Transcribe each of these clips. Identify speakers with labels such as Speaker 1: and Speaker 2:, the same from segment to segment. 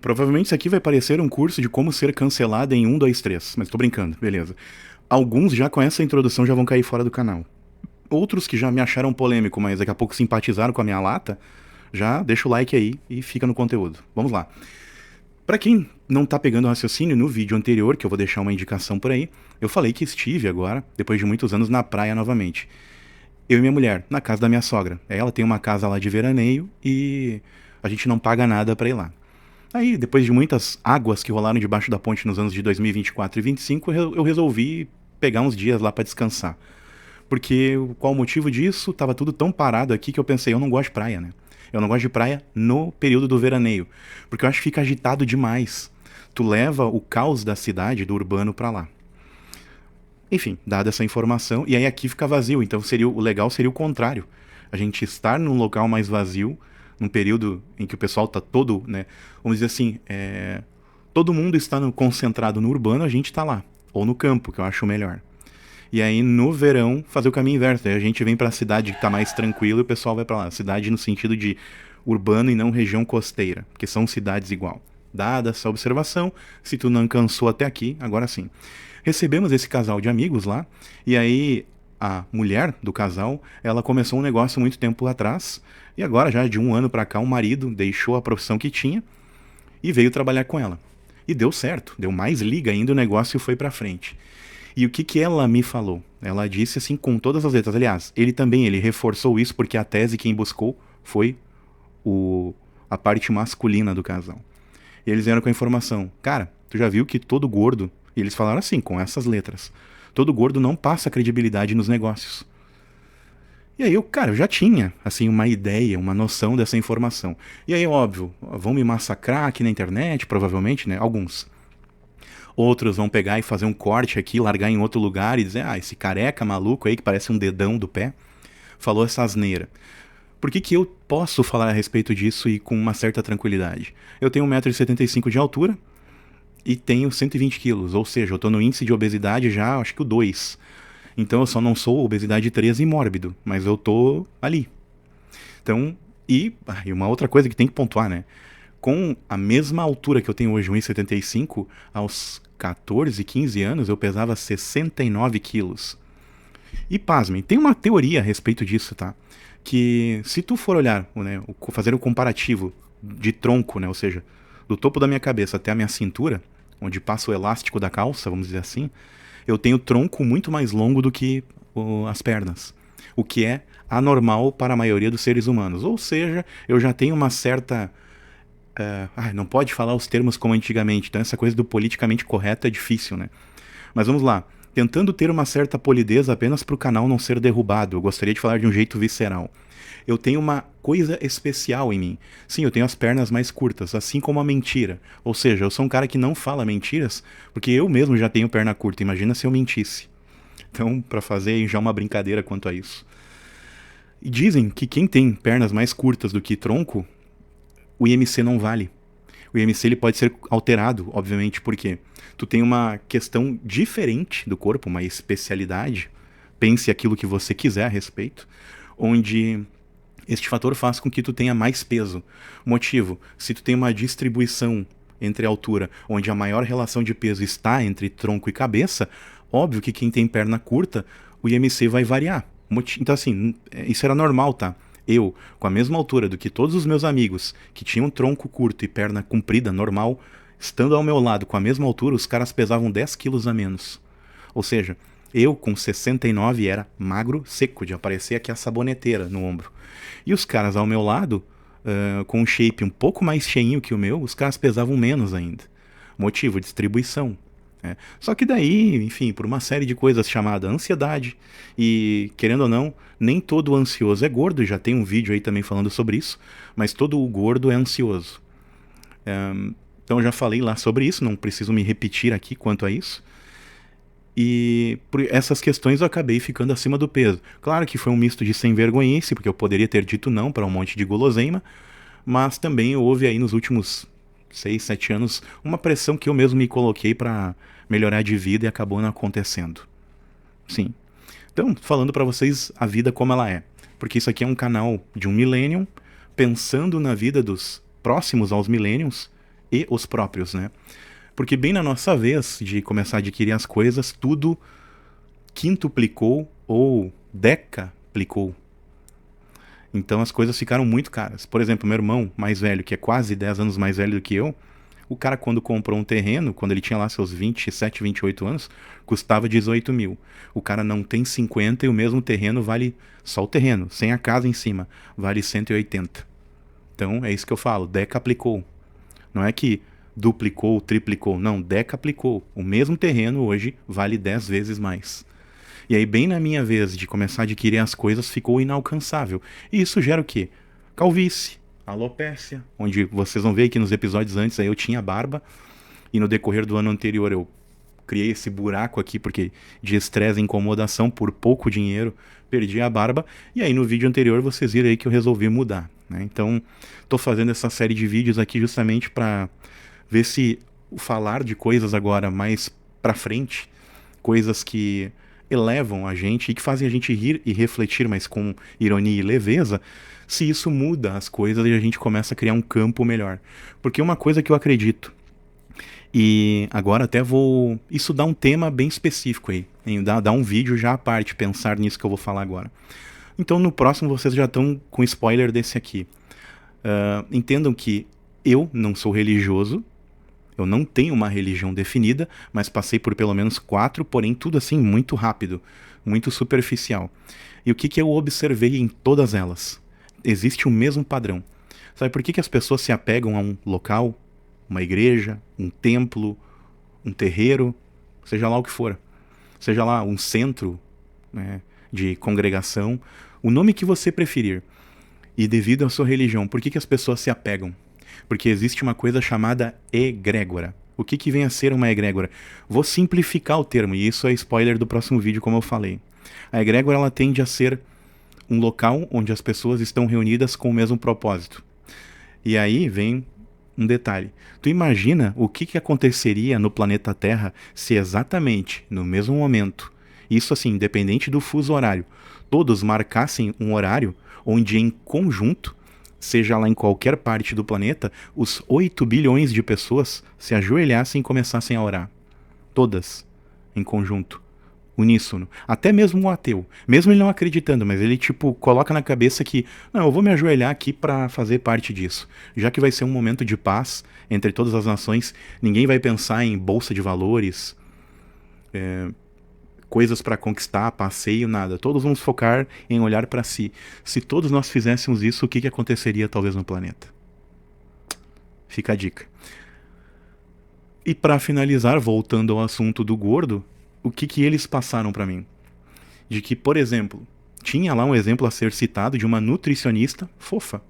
Speaker 1: Provavelmente isso aqui vai parecer um curso de como ser cancelado em 1, 2, 3. Mas tô brincando, beleza. Alguns já com essa introdução já vão cair fora do canal. Outros que já me acharam polêmico, mas daqui a pouco simpatizaram com a minha lata, já deixa o like aí e fica no conteúdo. Vamos lá. Pra quem não tá pegando o raciocínio, no vídeo anterior, que eu vou deixar uma indicação por aí, eu falei que estive agora, depois de muitos anos, na praia novamente. Eu e minha mulher, na casa da minha sogra. Ela tem uma casa lá de veraneio e a gente não paga nada pra ir lá. Aí, depois de muitas águas que rolaram debaixo da ponte nos anos de 2024 e 2025, eu resolvi pegar uns dias lá pra descansar. Porque qual o motivo disso? Tava tudo tão parado aqui que eu pensei, eu não gosto de praia, né? Eu não gosto de praia no período do veraneio, porque eu acho que fica agitado demais. Tu leva o caos da cidade, do urbano, pra lá. Enfim, dada essa informação, e aí aqui fica vazio, então seria o legal seria o contrário. A gente estar num local mais vazio, num período em que o pessoal tá todo, né, vamos dizer assim, todo mundo está concentrado no urbano, a gente tá lá, ou no campo, que eu acho melhor. E aí no verão fazer o caminho inverso, aí a gente vem pra cidade que tá mais tranquilo e o pessoal vai pra lá. Cidade no sentido de urbano e não região costeira, porque são cidades igual. Dada essa observação, se tu não cansou até aqui, agora sim. Recebemos esse casal de amigos lá, e aí a mulher do casal, ela começou um negócio muito tempo atrás, e agora já de um ano pra cá o marido deixou a profissão que tinha e veio trabalhar com ela. E deu certo, deu mais liga ainda, o negócio foi pra frente. E o que que ela me falou? Ela disse assim com todas as letras. Aliás, ele reforçou isso porque a tese quem buscou foi o, a parte masculina do casal. E eles vieram com a informação. Cara, tu já viu que todo gordo, e eles falaram assim, com essas letras, todo gordo não passa credibilidade nos negócios. E aí eu já tinha, assim, uma ideia, uma noção dessa informação. E aí, óbvio, vão me massacrar aqui na internet, provavelmente, né? Alguns. Outros vão pegar e fazer um corte aqui, largar em outro lugar e dizer, esse careca maluco aí que parece um dedão do pé, falou essa asneira. Por que que eu posso falar a respeito disso e com uma certa tranquilidade? Eu tenho 1,75 m de altura e tenho 120 quilos, ou seja, eu tô no índice de obesidade já, acho que o 2. Então eu só não sou obesidade 3 e mórbido, mas eu tô ali. Então, e uma outra coisa que tem que pontuar, né? Com a mesma altura que eu tenho hoje, 1,75 m, aos 14, 15 anos eu pesava 69 quilos. E pasmem, tem uma teoria a respeito disso, tá? Que se tu for olhar, né, fazer o comparativo de tronco, né, ou seja, do topo da minha cabeça até a minha cintura, onde passa o elástico da calça, vamos dizer assim, eu tenho tronco muito mais longo do que as pernas. O que é anormal para a maioria dos seres humanos. Ou seja, eu já tenho uma certa não pode falar os termos como antigamente, então essa coisa do politicamente correto é difícil, né? Mas vamos lá. Tentando ter uma certa polidez apenas para o canal não ser derrubado, eu gostaria de falar de um jeito visceral. Eu tenho uma coisa especial em mim. Sim, eu tenho as pernas mais curtas, assim como a mentira. Ou seja, eu sou um cara que não fala mentiras, porque eu mesmo já tenho perna curta, imagina se eu mentisse. Então, para fazer já uma brincadeira quanto a isso. E dizem que quem tem pernas mais curtas do que tronco, o IMC não vale. O IMC ele pode ser alterado, obviamente, porque tu tem uma questão diferente do corpo, uma especialidade, pense aquilo que você quiser a respeito, onde este fator faz com que tu tenha mais peso. Motivo, se tu tem uma distribuição entre a altura, onde a maior relação de peso está entre tronco e cabeça, óbvio que quem tem perna curta, o IMC vai variar. Então assim, isso era normal, tá? Eu, com a mesma altura do que todos os meus amigos, que tinham tronco curto e perna comprida, normal, estando ao meu lado com a mesma altura, os caras pesavam 10 quilos a menos. Ou seja, eu com 69 era magro, seco, de aparecer aqui a saboneteira no ombro. E os caras ao meu lado, com um shape um pouco mais cheinho que o meu, os caras pesavam menos ainda. Motivo, distribuição. Só que daí, enfim, por uma série de coisas chamada ansiedade, e querendo ou não, nem todo ansioso é gordo, já tem um vídeo aí também falando sobre isso, mas todo o gordo é ansioso. Então eu já falei lá sobre isso, não preciso me repetir aqui quanto a isso. E por essas questões eu acabei ficando acima do peso. Claro que foi um misto de sem vergonhice, porque eu poderia ter dito não para um monte de guloseima, mas também houve aí nos últimos 6, 7 anos uma pressão que eu mesmo me coloquei para melhorar de vida e acabou não acontecendo. Sim. Então, falando para vocês a vida como ela é. Porque isso aqui é um canal de um millennium, pensando na vida dos próximos aos millenniums, e os próprios, né? Porque bem na nossa vez de começar a adquirir as coisas, tudo quintuplicou ou decaplicou. Então as coisas ficaram muito caras. Por exemplo, meu irmão mais velho, que é quase 10 anos mais velho do que eu, o cara quando comprou um terreno, quando ele tinha lá seus 27, 28 anos, custava 18 mil. O cara não tem 50 e o mesmo terreno vale, só o terreno, sem a casa em cima, vale 180. Então é isso que eu falo, decaplicou. Não é que duplicou, triplicou, não, decaplicou. O mesmo terreno hoje vale 10 vezes mais. E aí, bem na minha vez de começar a adquirir as coisas, ficou inalcançável. E isso gera o quê? Calvície, alopécia, onde vocês vão ver que nos episódios antes aí eu tinha barba, e no decorrer do ano anterior eu criei esse buraco aqui, porque de estresse e incomodação, por pouco dinheiro, perdi a barba, e aí no vídeo anterior vocês viram aí que eu resolvi mudar, né? Então, tô fazendo essa série de vídeos aqui justamente para ver se o falar de coisas agora mais pra frente, coisas que elevam a gente e que fazem a gente rir e refletir, mas com ironia e leveza, se isso muda as coisas e a gente começa a criar um campo melhor. Porque uma coisa que eu acredito, e agora até vou... Isso dá um tema bem específico aí, dá um vídeo já à parte, pensar nisso que eu vou falar agora. Então no próximo vocês já estão com spoiler desse aqui. Entendam que eu não sou religioso, eu não tenho uma religião definida, mas passei por pelo menos 4, porém tudo assim muito rápido, muito superficial. E o que eu observei em todas elas? Existe o mesmo padrão. Sabe por que as pessoas se apegam a um local, uma igreja, um templo, um terreiro, seja lá o que for, seja lá um centro, né, de congregação, o nome que você preferir, e devido à sua religião, por que as pessoas se apegam? Porque existe uma coisa chamada egrégora. O que vem a ser uma egrégora? Vou simplificar o termo, e isso é spoiler do próximo vídeo, como eu falei. A egrégora ela tende a ser um local onde as pessoas estão reunidas com o mesmo propósito. E aí vem um detalhe. Tu imagina o que aconteceria no planeta Terra se exatamente no mesmo momento, isso assim, independente do fuso horário, todos marcassem um horário onde em conjunto, seja lá em qualquer parte do planeta, os 8 bilhões de pessoas se ajoelhassem e começassem a orar. Todas, em conjunto, uníssono. Até mesmo o ateu, mesmo ele não acreditando, mas ele tipo coloca na cabeça que, não, eu vou me ajoelhar aqui para fazer parte disso. Já que vai ser um momento de paz entre todas as nações, ninguém vai pensar em bolsa de valores, coisas para conquistar, passeio, nada. Todos vamos focar em olhar para si. Se todos nós fizéssemos isso, o que aconteceria talvez no planeta? Fica a dica. E para finalizar, voltando ao assunto do gordo, o que eles passaram para mim? De que, por exemplo, tinha lá um exemplo a ser citado de uma nutricionista fofa.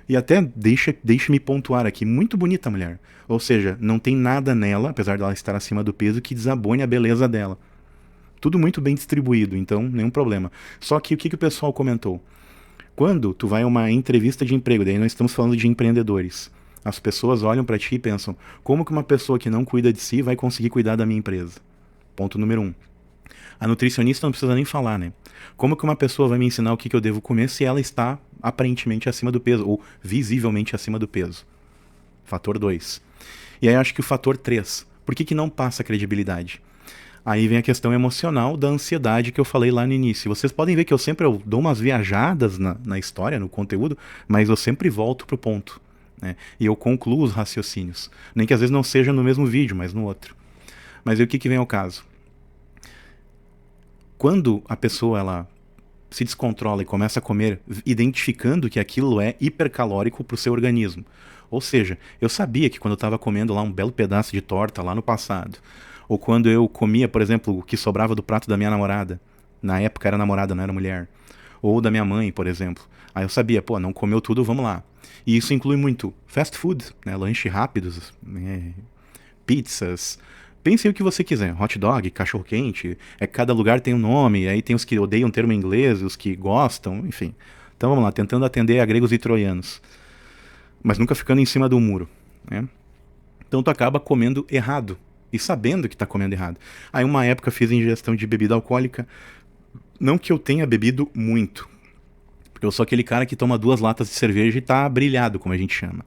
Speaker 1: E até deixe-me pontuar aqui, muito bonita a mulher. Ou seja, não tem nada nela, apesar dela estar acima do peso, que desabone a beleza dela. Tudo muito bem distribuído, então nenhum problema. Só que o que o pessoal comentou? Quando tu vai a uma entrevista de emprego, daí nós estamos falando de empreendedores, as pessoas olham para ti e pensam, como que uma pessoa que não cuida de si vai conseguir cuidar da minha empresa? Ponto número 1. A nutricionista não precisa nem falar, né? Como que uma pessoa vai me ensinar o que eu devo comer se ela está aparentemente acima do peso, ou visivelmente acima do peso? Fator 2. E aí acho que o fator 3. Por que não passa credibilidade? Aí vem a questão emocional da ansiedade que eu falei lá no início. Vocês podem ver que eu dou umas viajadas na história, no conteúdo, mas eu sempre volto pro ponto, né? E eu concluo os raciocínios. Nem que às vezes não seja no mesmo vídeo, mas no outro. Mas aí o que vem ao caso? Quando a pessoa ela se descontrola e começa a comer, identificando que aquilo é hipercalórico para o seu organismo. Ou seja, eu sabia que quando eu estava comendo lá um belo pedaço de torta lá no passado, ou quando eu comia, por exemplo, o que sobrava do prato da minha namorada, na época era namorada, não era mulher, ou da minha mãe, por exemplo, aí eu sabia, pô, não comeu tudo, vamos lá. E isso inclui muito fast food, né, lanche rápidos, né, pizzas, pense o que você quiser, hot dog, cachorro quente, cada lugar tem um nome, aí tem os que odeiam o termo inglês, os que gostam, enfim. Então vamos lá, tentando atender a gregos e troianos, mas nunca ficando em cima do muro, né? Então tu acaba comendo errado, e sabendo que está comendo errado. Aí uma época fiz ingestão de bebida alcoólica, não que eu tenha bebido muito, porque eu sou aquele cara que toma 2 latas de cerveja e tá brilhado, como a gente chama.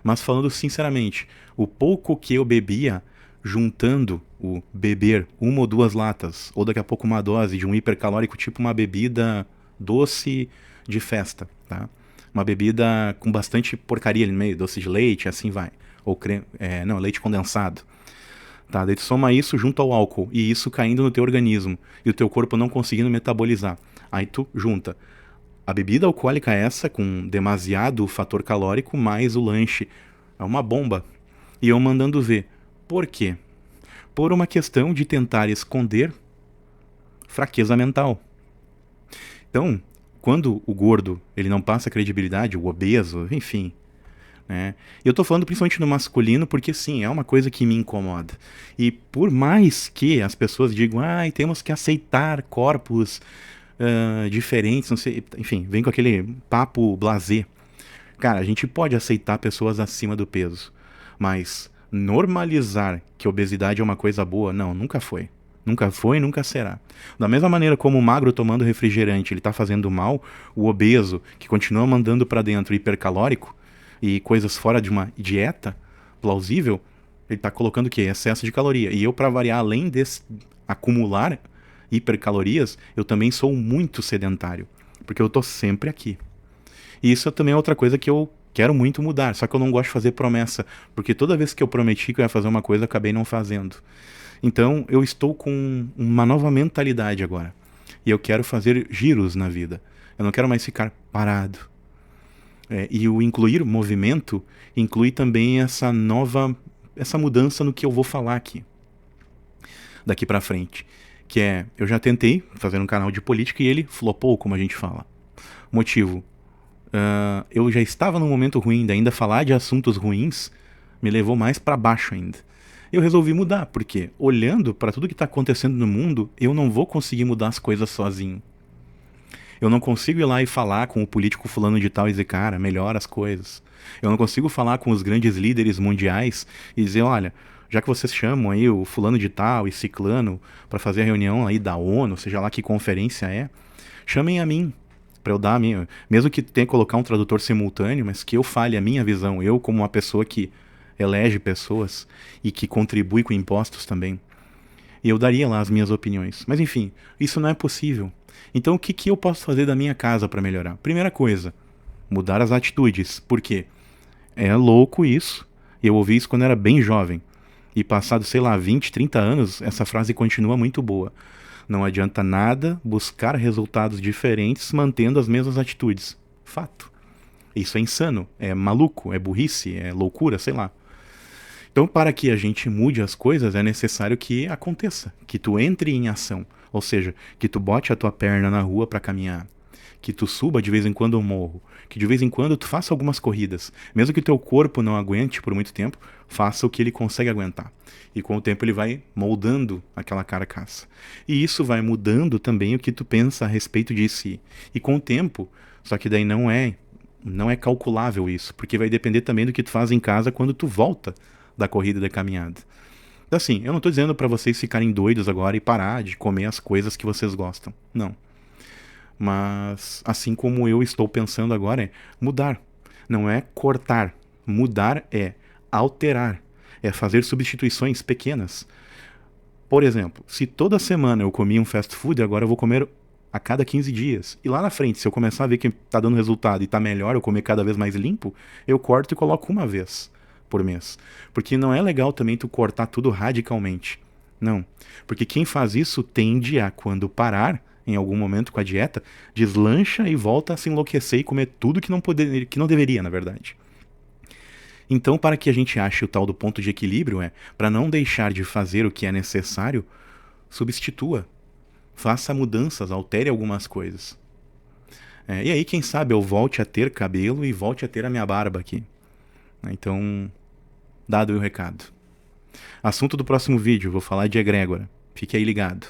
Speaker 1: Mas falando sinceramente, o pouco que eu bebia, juntando o beber uma ou duas latas, ou daqui a pouco uma dose de um hipercalórico, tipo uma bebida doce de festa, tá? Uma bebida com bastante porcaria ali no meio, doce de leite, assim vai. Ou creme, não, leite condensado. Tá, daí tu soma isso junto ao álcool, e isso caindo no teu organismo, e o teu corpo não conseguindo metabolizar. Aí tu junta a bebida alcoólica essa, com demasiado fator calórico, mais o lanche. É uma bomba. E eu mandando ver. Por quê? Por uma questão de tentar esconder fraqueza mental. Então, quando o gordo ele não passa credibilidade, o obeso, enfim, né? Eu tô falando principalmente no masculino porque sim, é uma coisa que me incomoda. E por mais que as pessoas digam, temos que aceitar corpos diferentes, não sei, enfim, vem com aquele papo blasé. Cara, a gente pode aceitar pessoas acima do peso, mas normalizar que obesidade é uma coisa boa, não, nunca foi. Nunca foi e nunca será. Da mesma maneira como o magro tomando refrigerante ele tá fazendo mal, o obeso que continua mandando para dentro hipercalórico e coisas fora de uma dieta plausível, ele tá colocando o quê? Excesso de caloria. E eu, para variar, além de acumular hipercalorias, eu também sou muito sedentário, porque eu tô sempre aqui. E isso também é outra coisa que eu quero muito mudar, só que eu não gosto de fazer promessa, porque toda vez que eu prometi que eu ia fazer uma coisa, eu acabei não fazendo. Então eu estou com uma nova mentalidade agora. E eu quero fazer giros na vida. Eu não quero mais ficar parado. E o incluir movimento inclui também essa mudança no que eu vou falar aqui, daqui pra frente. Que é, eu já tentei fazer um canal de política e ele flopou, como a gente fala. Motivo, eu já estava num momento ruim, ainda falar de assuntos ruins me levou mais pra baixo ainda. Eu resolvi mudar, porque olhando pra tudo que tá acontecendo no mundo, eu não vou conseguir mudar as coisas sozinho. Eu não consigo ir lá e falar com o político fulano de tal e dizer, cara, melhora as coisas. Eu não consigo falar com os grandes líderes mundiais e dizer, olha, já que vocês chamam aí o fulano de tal e ciclano para fazer a reunião aí da ONU, seja lá que conferência é, chamem a mim para eu dar a minha, mesmo que tenha que colocar um tradutor simultâneo, mas que eu fale a minha visão, eu como uma pessoa que elege pessoas e que contribui com impostos também. E eu daria lá as minhas opiniões. Mas enfim, isso não é possível. Então o que eu posso fazer da minha casa para melhorar? Primeira coisa, mudar as atitudes. Por quê? É louco isso. Eu ouvi isso quando era bem jovem. E passado, sei lá, 20, 30 anos, essa frase continua muito boa. Não adianta nada buscar resultados diferentes mantendo as mesmas atitudes. Fato. Isso é insano, é maluco, é burrice, é loucura, sei lá. Então, para que a gente mude as coisas, é necessário que aconteça, que tu entre em ação. Ou seja, que tu bote a tua perna na rua para caminhar, que tu suba de vez em quando um morro, que de vez em quando tu faça algumas corridas. Mesmo que o teu corpo não aguente por muito tempo, faça o que ele consegue aguentar. E com o tempo ele vai moldando aquela carcaça. E isso vai mudando também o que tu pensa a respeito de si. E com o tempo, só que daí não é calculável isso, porque vai depender também do que tu faz em casa quando tu volta da corrida e da caminhada. Então assim, eu não tô dizendo para vocês ficarem doidos agora e parar de comer as coisas que vocês gostam. Não. Mas assim como eu estou pensando agora é mudar. Não é cortar. Mudar é alterar. É fazer substituições pequenas. Por exemplo, se toda semana eu comia um fast food, agora eu vou comer a cada 15 dias. E lá na frente, se eu começar a ver que tá dando resultado e tá melhor eu comer cada vez mais limpo, eu corto e coloco uma vez por mês. Porque não é legal também tu cortar tudo radicalmente. Não. Porque quem faz isso tende a, quando parar, em algum momento com a dieta, deslancha e volta a se enlouquecer e comer tudo que não deveria, na verdade. Então, para que a gente ache o tal do ponto de equilíbrio, para não deixar de fazer o que é necessário, substitua. Faça mudanças, altere algumas coisas. E aí, quem sabe, eu volte a ter cabelo e volte a ter a minha barba aqui. Então, dado o recado. Assunto do próximo vídeo, vou falar de egrégora. Fique aí ligado.